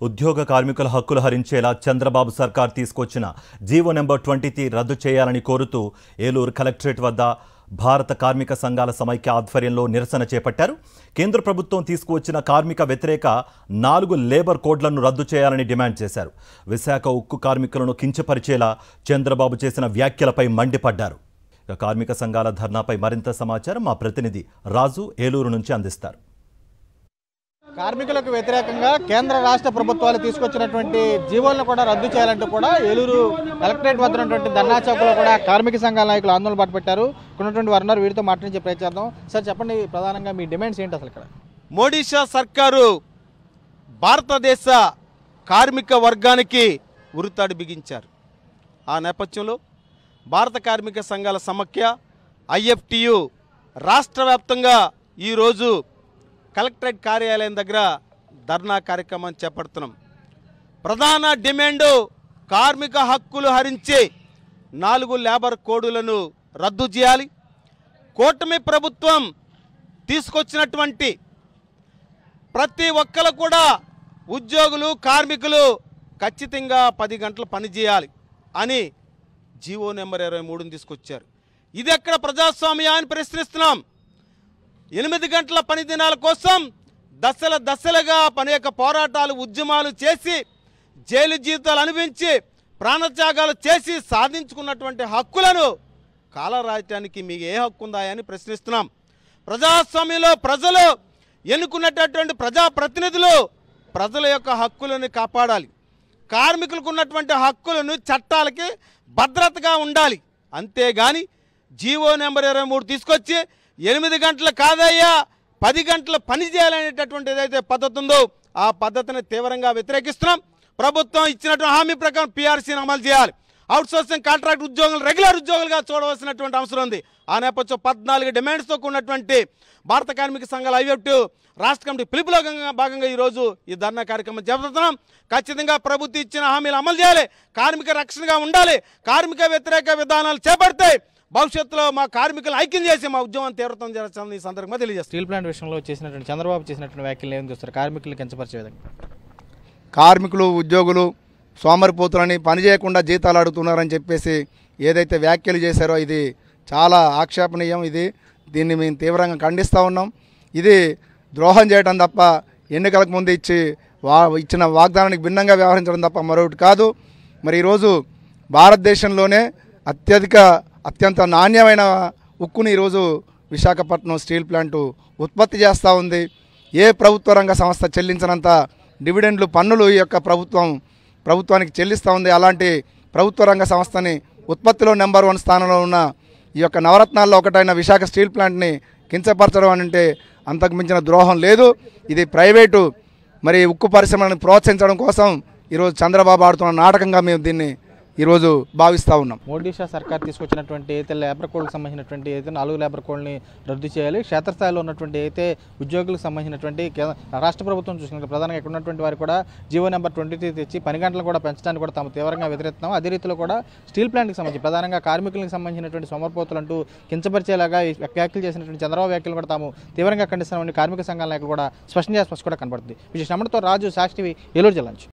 ఉద్యోగ కార్మికుల హక్కులు హరించేలా చంద్రబాబు సర్కార్ తీసుకొచ్చిన జీవో నెంబర్ 20 రద్దు చేయాలని కోరుతూ ఏలూరు కలెక్టరేట్ వద్ద భారత కార్మిక సంఘాల సమైక్య ఆధ్వర్యంలో నిరసన చేపట్టారు. కేంద్ర ప్రభుత్వం తీసుకువచ్చిన కార్మిక వ్యతిరేక 4 లేబర్ కోడ్లను రద్దు చేయాలని డిమాండ్ చేశారు. విశాఖ ఉక్కు కార్మికులను కించపరిచేలా చంద్రబాబు చేసిన వ్యాఖ్యలపై మండిపడ్డారు. కార్మిక సంఘాల ధర్నాపై మరింత సమాచారం మా ప్రతినిధి రాజు ఏలూరు నుంచి అందిస్తారు. కార్మికులకు వ్యతిరేకంగా కేంద్ర రాష్ట్ర ప్రభుత్వాలు తీసుకొచ్చినటువంటి జీవోలను కూడా రద్దు చేయాలంటూ కూడా ఏలూరు కలెక్టరేట్ వద్ద ఉన్నటువంటి ధర్నా చౌక్లో కూడా కార్మిక సంఘాల నాయకులు ఆందోళన బాటపట్టారు. ఉన్నటువంటి వారు వీరితో మాట్లాడించే ప్రయత్నిద్దాం. సార్ చెప్పండి, ప్రధానంగా మీ డిమాండ్స్ ఏంటి అసలు ఇక్కడ? మోడీ షా సర్కారు భారతదేశ కార్మిక వర్గానికి ఉరితాడు బిగించారు. ఆ నేపథ్యంలో భారత కార్మిక సంఘాల సమైక్య ఐఎఫ్టియు రాష్ట్ర వ్యాప్తంగా ఈరోజు కలెక్టరేట్ కార్యాలయం దగ్గర ధర్నా కార్యక్రమాన్ని చేపడుతున్నాం. ప్రధాన డిమాండు కార్మిక హక్కులు హరించి 4 లేబర్ కోడులను రద్దు చేయాలి. కూటమి ప్రభుత్వం తీసుకొచ్చినటువంటి ప్రతి ఒక్కరు కూడా ఉద్యోగులు కార్మికులు ఖచ్చితంగా 10 గంటలు పని చేయాలి అని జీవో నెంబర్ 23ని తీసుకొచ్చారు. ఇది ఎక్కడ ప్రజాస్వామ్యాన్ని ప్రశ్నిస్తున్నాం. 8 గంటల పని దినాల కోసం దశలుగా అనేక పోరాటాలు ఉద్యమాలు చేసి జైలు జీవితాలు అనుభవించి ప్రాణత్యాగాలు చేసి సాధించుకున్నటువంటి హక్కులను కాలరాయటానికి మీకు ఏ హక్కు ఉందా అని ప్రశ్నిస్తున్నాం. ప్రజాస్వామ్యంలో ప్రజలు ఎన్నుకున్నటువంటి ప్రజాప్రతినిధులు ప్రజల యొక్క హక్కులను కాపాడాలి. కార్మికులకు ఉన్నటువంటి హక్కులను చట్టాలకి భద్రతగా ఉండాలి. అంతేగాని జీవో నెంబర్ 23 తీసుకొచ్చి 8 గంటలు కాదయ్యా 10 గంటలు పని చేయాలనేటటువంటి ఏదైతే పద్ధతి ఉందో ఆ పద్ధతిని తీవ్రంగా వ్యతిరేకిస్తున్నాం. ప్రభుత్వం ఇచ్చినటువంటి హామీ ప్రకారం పీఆర్సీని అమలు చేయాలి. అవుట్సోర్సింగ్ కాంట్రాక్ట్ ఉద్యోగులు రెగ్యులర్ ఉద్యోగులుగా చూడవలసినటువంటి అవసరం ఉంది. ఆ నేపథ్యం 14 డిమాండ్స్తో కూడినటువంటి భారత కార్మిక సంఘాల ఐఎఫ్టియు రాష్ట్ర కమిటీ పిలుపులో భాగంగా ఈరోజు ఈ ధర్నా కార్యక్రమం చేపడుతున్నాం. ఖచ్చితంగా ప్రభుత్వం ఇచ్చిన హామీలు అమలు చేయాలి. కార్మిక రక్షణగా ఉండాలి. కార్మిక వ్యతిరేక విధానాలు చేపడితే భవిష్యత్తులో మా కార్మికులు ఐక్యం చేసి మా ఉద్యమం తీవ్రతం చేస్తామని ఈ సందర్భంగా తెలియజేస్తారు. స్టీల్ ప్లాంట్ విషయంలో చేసినటువంటి చంద్రబాబు చేసినటువంటి వ్యాఖ్యలు ఏం చూస్తారు? కార్మికులు కించపరిచే విధంగా కార్మికులు ఉద్యోగులు సోమరిపోతులని పని చేయకుండా జీతాలు అడుగుతున్నారని చెప్పేసి ఏదైతే వ్యాఖ్యలు చేశారో ఇది చాలా ఆక్షేపణీయం. దీన్ని మేము తీవ్రంగా ఖండిస్తూ ఉన్నాం. ఇది ద్రోహం చేయడం తప్ప ఎన్నికలకు ముందు ఇచ్చిన వాగ్దానానికి భిన్నంగా వ్యవహరించడం తప్ప మరొకటి కాదు. మరి ఈరోజు భారతదేశంలోనే అత్యంత నాణ్యమైన ఉక్కుని ఈరోజు విశాఖపట్నం స్టీల్ ప్లాంటు ఉత్పత్తి చేస్తూ ఉంది. ఏ ప్రభుత్వ రంగ సంస్థ చెల్లించినంత డివిడెండ్లు పన్నులు ఈ యొక్క ప్రభుత్వానికి చెల్లిస్తూ ఉంది. అలాంటి ప్రభుత్వ రంగ సంస్థని ఉత్పత్తిలో నెంబర్ 1 స్థానంలో ఉన్న ఈ యొక్క నవరత్నాల్లో ఒకటైన విశాఖ స్టీల్ ప్లాంట్ని కించపరచడం అంటే అంతకు మించిన ద్రోహం లేదు. ఇది ప్రైవేటు మరి ఉక్కు పరిశ్రమలను ప్రోత్సహించడం కోసం ఈరోజు చంద్రబాబు ఆడుతున్న నాటకంగా మేము దీన్ని ఈరోజు భావిస్తూ ఉన్నాం. మోడీ షా సర్కార్ తీసుకొచ్చినటువంటి అయితే లేబర్ కోడ్కి సంబంధించినటువంటి అయితే 4 లేబర్ కోడ్ని రద్దు చేయాలి. క్షేత్రస్థాయిలో ఉన్నటువంటి అయితే ఉద్యోగులకు సంబంధించినటువంటి రాష్ట్ర ప్రభుత్వం చూసినట్టు ప్రధానంగా ఇక్కడ ఉన్నటువంటి వారు కూడా జీవో నెంబర్ 23 తెచ్చి పని గంటలు కూడా పెంచడానికి కూడా తాము తీవ్రంగా వ్యతిరేకిస్తున్నాం. అదే రీతిలో కూడా స్టీల్ ప్లాంట్కి సంబంధించి ప్రధానంగా కార్మికులకు సంబంధించినటువంటి సోమరిపోతులు అంటూ కించపరిచేలాగా వ్యాఖ్యలు చేసినటువంటి చంద్రబాబు వ్యాఖ్యలు కూడా తాము తీవ్రంగా ఖండిస్తున్నామని కార్మిక సంఘాల నాయకులు కూడా స్పష్టం కూడా కనబడుతుంది. విశేష రాజు, సాక్షి టీవీ, ఏలూరు జిల్లా నుంచి.